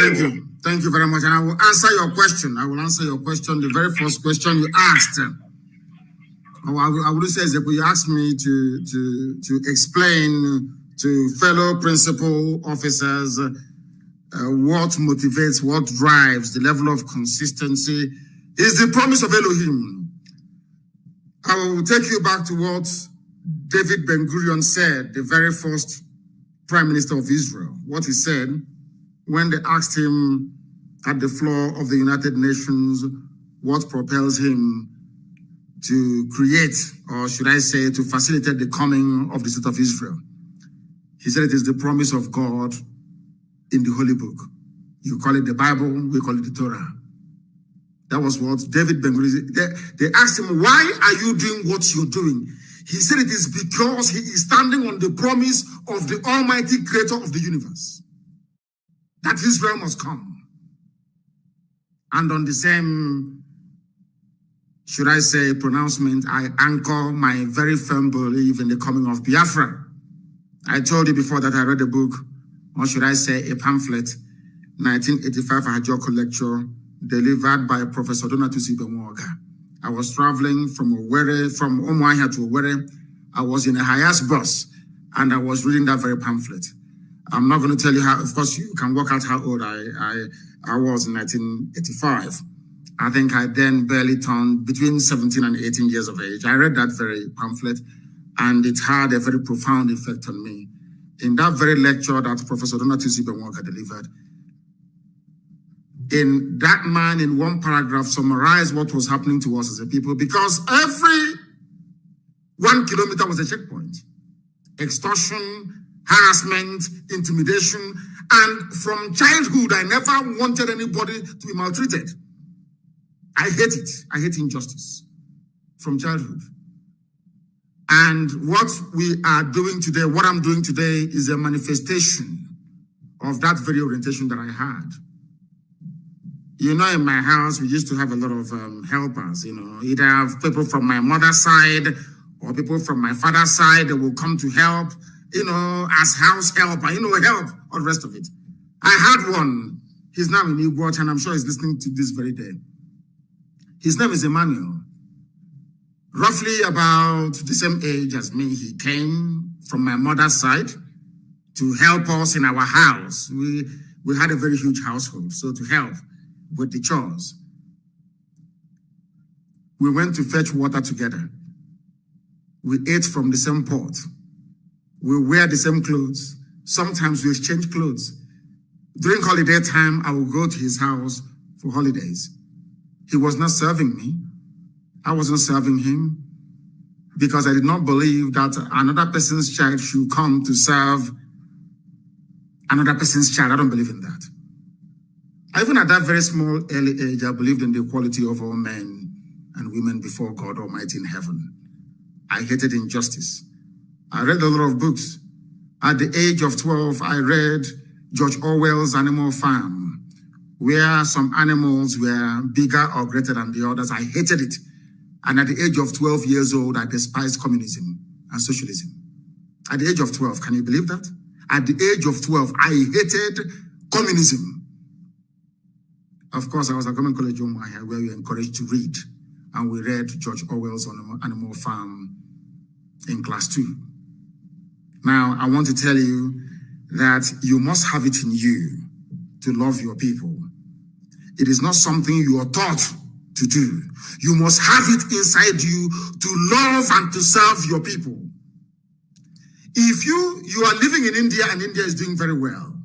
Thank you. Thank you very much. And I will answer your question. The very first question you asked. I would say that you asked me to explain to fellow principal officers what motivates, what drives the level of consistency is the promise of Elohim. I will take you back to what David Ben-Gurion said, the very first Prime Minister of Israel. What he said when they asked him at the floor of the United Nations what propels him to create, or should I say, to facilitate the coming of the state of Israel. He said it is the promise of God in the Holy Book. You call it the Bible, we call it the Torah. That was what David Ben-Gurion, they asked him, why are you doing what you're doing? He said it is because he is standing on the promise of the Almighty Creator of the universe, that Israel must come. And on the same, should I say, pronouncement, I anchor my very firm belief in the coming of Biafra. I told you before that I read a book, or should I say a pamphlet, 1985 Ajoko lecture, delivered by Professor Donatusi Benwoga. I was traveling from Umuahia to Owerri. I was in a highest bus, and I was reading that very pamphlet. I'm not going to tell you how, of course, you can work out how old I was in 1985. I think I then barely turned between 17 and 18 years of age. I read that very pamphlet, and it had a very profound effect on me. In that very lecture that Professor Donatusi Benwoga delivered, in that man, in one paragraph, summarized what was happening to us as a people, because every 1 kilometer was a checkpoint. Extortion, harassment, intimidation, and from childhood, I never wanted anybody to be maltreated. I hate it. I hate injustice from childhood. And what we are doing today, what I'm doing today, is a manifestation of that very orientation that I had. You know, in my house, we used to have a lot of helpers, you know, either people from my mother's side or people from my father's side that will come to help, you know, as house helper, you know, help, all the rest of it. I had one. He's now in Igwot, and I'm sure he's listening to this very day. His name is Emmanuel. Roughly about the same age as me, he came from my mother's side to help us in our house. We had a very huge household, so to help with the chores. We went to fetch water together. We ate from the same pot. We wear the same clothes. Sometimes we exchange clothes. During holiday time, I would go to his house for holidays. He was not serving me. I wasn't serving him, because I did not believe that another person's child should come to serve another person's child. I don't believe in that. Even at that very small, early age, I believed in the equality of all men and women before God Almighty in heaven. I hated injustice. I read a lot of books. At the age of 12, I read George Orwell's Animal Farm, where some animals were bigger or greater than the others. I hated it. And at the age of 12 years old, I despised communism and socialism. At the age of 12, can you believe that? At the age of 12, I hated communism. Of course, I was at Government College Umuahia, where we were encouraged to read. And we read George Orwell's Animal Farm in class 2. Now, I want to tell you that you must have it in you to love your people. It is not something you are taught to do. You must have it inside you to love and to serve your people. If you are living in India, and India is doing very well,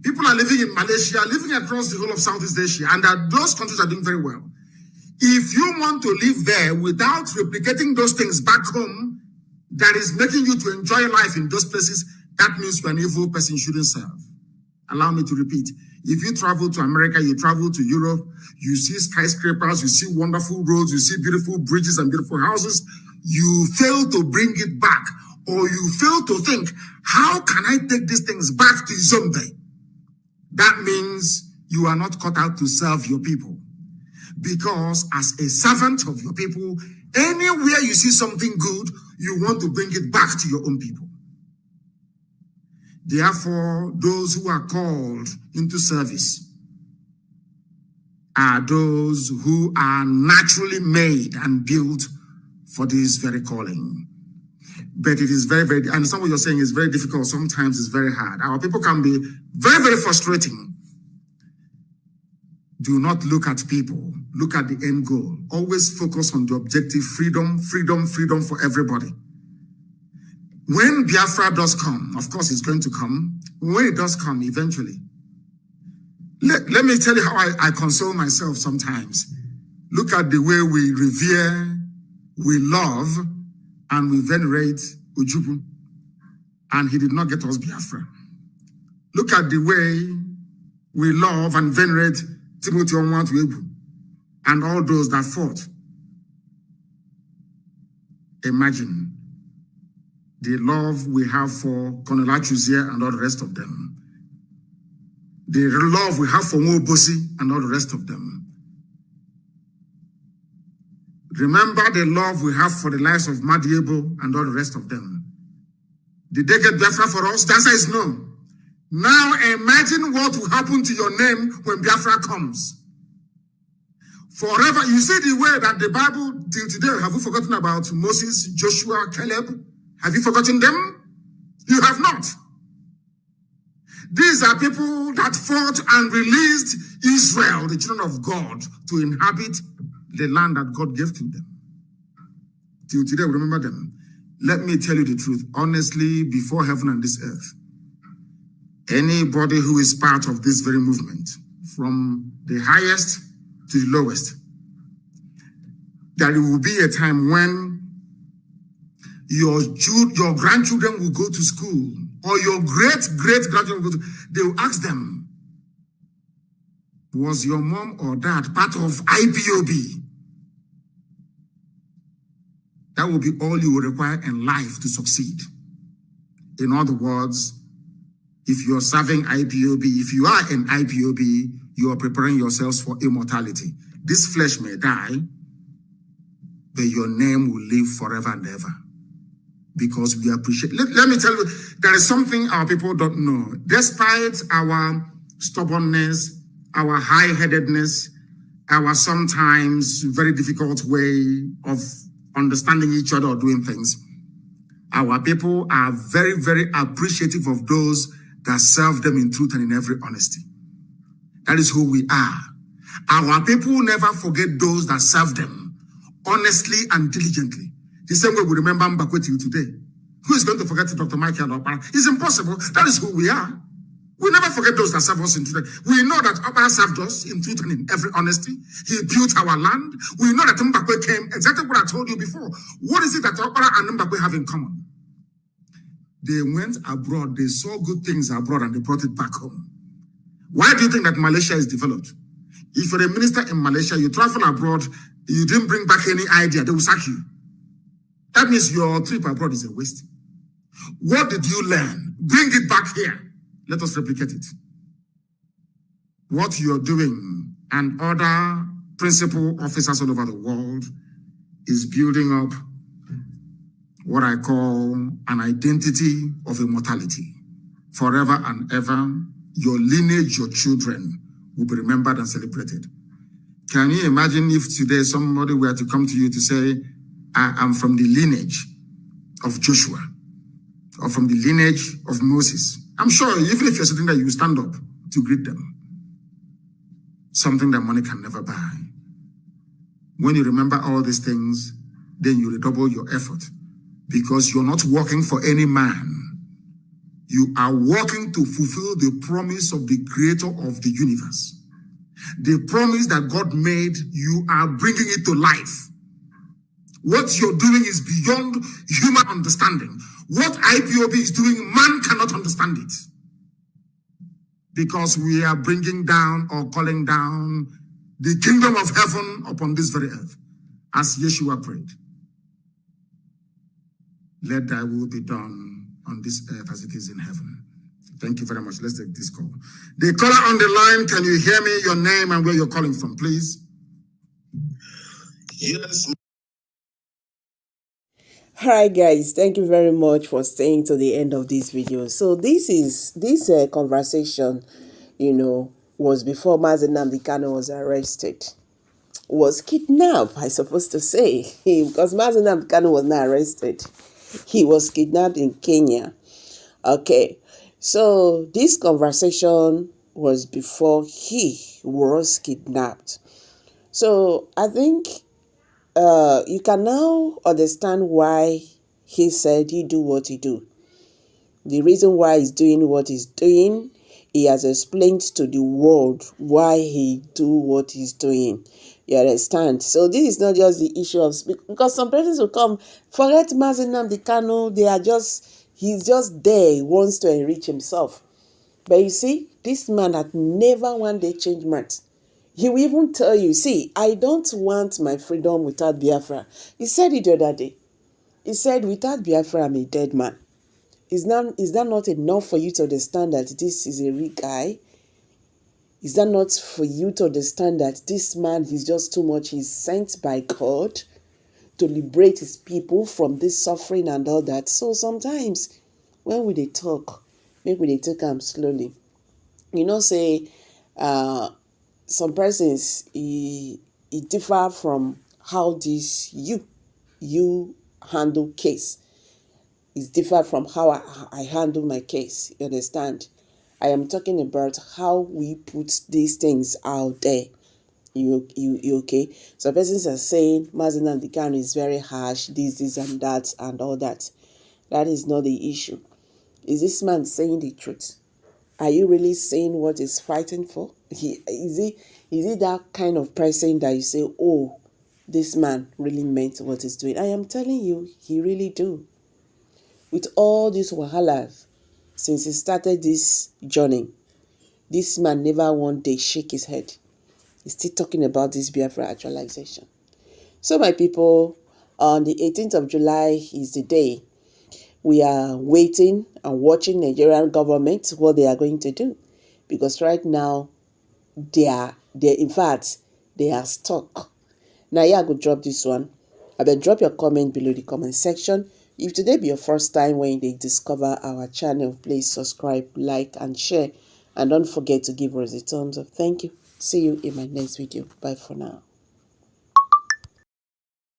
people are living in Malaysia, living across the whole of Southeast Asia, and that those countries are doing very well. If you want to live there without replicating those things back home, that is making you to enjoy life in those places, that means you're an evil person you shouldn't serve. Allow me to repeat. If you travel to America, you travel to Europe, you see skyscrapers, you see wonderful roads, you see beautiful bridges and beautiful houses, you fail to bring it back, or you fail to think, how can I take these things back to Zombe? That means you are not cut out to serve your people. Because as a servant of your people, anywhere you see something good, you want to bring it back to your own people. Therefore, those who are called into service, are those who are naturally made and built for this very calling. But it is very, very, I understand what you're saying is very difficult. Sometimes it's very hard. Our people can be very, very frustrating. Do not look at people. Look at the end goal. Always focus on the objective: freedom, freedom, freedom for everybody. When Biafra does come, of course it's going to come. When it does come, eventually, let me tell you how I console myself sometimes. Look at the way we revere, we love, and we venerate Ojukwu. And he did not get us Biafra. Look at the way we love and venerate Timothy Onwatuegwu and all those that fought. Imagine the love we have for Colonel Achuzie and all the rest of them. The love we have for Mwobosi and all the rest of them. Remember the love we have for the lives of Madiebo and all the rest of them. Did they get Biafra for us? The answer is no. Now imagine what will happen to your name when Biafra comes. Forever, you see the way that the Bible till today, have you forgotten about Moses, Joshua, Caleb? Have you forgotten them? You have not. These are people that fought and released Israel, the children of God, to inhabit the land that God gave to them. Till today, we remember them. Let me tell you the truth, honestly, before heaven and this earth, anybody who is part of this very movement, from the highest to the lowest, that it will be a time when your grandchildren will go to school, or your great-grandchildren will go to, they will ask them, was your mom or dad part of IPOB? That will be all you will require in life to succeed. In other words, if you're serving IPOB, if you are in IPOB, you are preparing yourselves for immortality. This flesh may die, but your name will live forever and ever. Because we appreciate. Let me tell you, there is something our people don't know. Despite our stubbornness, our high-headedness, our sometimes very difficult way of understanding each other or doing things, our people are very, very appreciative of those that serve them in truth and in every honesty. That is who we are. Our people never forget those that serve them honestly and diligently. The same way we remember Mbakwe till today. Who is going to forget Dr. Michael Opara? It's impossible. That is who we are. We never forget those that serve us in truth. We know that Opara served us in truth and in every honesty. He built our land. We know that Mbakwe came, exactly what I told you before. What is it that Opara and Mbakwe have in common? They went abroad, they saw good things abroad, and they brought it back home. Why do you think that Malaysia is developed? If you're a minister in Malaysia, you travel abroad, you didn't bring back any idea, they will sack you. That means your trip abroad is a waste. What did you learn? Bring it back here. Let us replicate it. What you're doing and other principal officers all over the world is building up what I call an identity of immortality. Forever and ever, your lineage, your children will be remembered and celebrated. Can you imagine if today somebody were to come to you to say, I am from the lineage of Joshua, or from the lineage of Moses? I'm sure even if you're sitting there, you stand up to greet them. Something that money can never buy. When you remember all these things, then you redouble your effort, because you're not working for any man. You are working to fulfill the promise of the creator of the universe. The promise that God made, you are bringing it to life. What you're doing is beyond human understanding. What IPOB is doing, man cannot understand it. Because we are bringing down or calling down the kingdom of heaven upon this very earth. As Yeshua prayed. Let thy will be done on this earth as it is in heaven. Thank you very much. Let's take this call. The caller on the line, can you hear me? Your name and where you're calling from, please. Yes. Hi guys, thank you very much for staying to the end of this video. So this conversation, was before Nnamdi Kanu was arrested. Was kidnapped, I supposed to say, because Nnamdi Kanu was not arrested. He was kidnapped in Kenya. Okay, so this conversation was before he was kidnapped. So I think you can now understand why he said he do what he do. The reason why he's doing what he's doing, he has explained to the world why he do what he's doing. You understand? So this is not just the issue of because some persons will come, forget Nnamdi Kanu, he's just there, he wants to enrich himself. But you see, this man had never one day changed minds. He will even tell you, see, I don't want my freedom without Biafra. He said it the other day. He said, without Biafra, I'm a dead man. Is that not enough for you to understand that this is a real guy? Is that not for you to understand that this man is just too much? He's sent by God to liberate his people from this suffering and all that. So sometimes when we talk, maybe we take them slowly. Say some persons it differ from how this you handle case. It's different from how I handle my case. You understand? I am talking about how we put these things out there. You okay? So persons are saying Nnamdi Kanu is very harsh, this and that and all that. That is not the issue. Is this man saying the truth? Are you really saying what he's fighting for? Is he that kind of person that you say, oh, this man really meant what he's doing? I am telling you, he really do. With all these wahalas, since he started this journey, this man never one day shake his head. He's still talking about this Biafra actualization. So my people, on the 18th of July is the day we are waiting and watching Nigerian government, what they are going to do. Because right now, they are stuck. Now, I go drop this one. I will drop your comment below the comment section. If today be your first time when they discover our channel, please subscribe, like, and share. And don't forget to give us a thumbs up. Thank you. See you in my next video. Bye for now.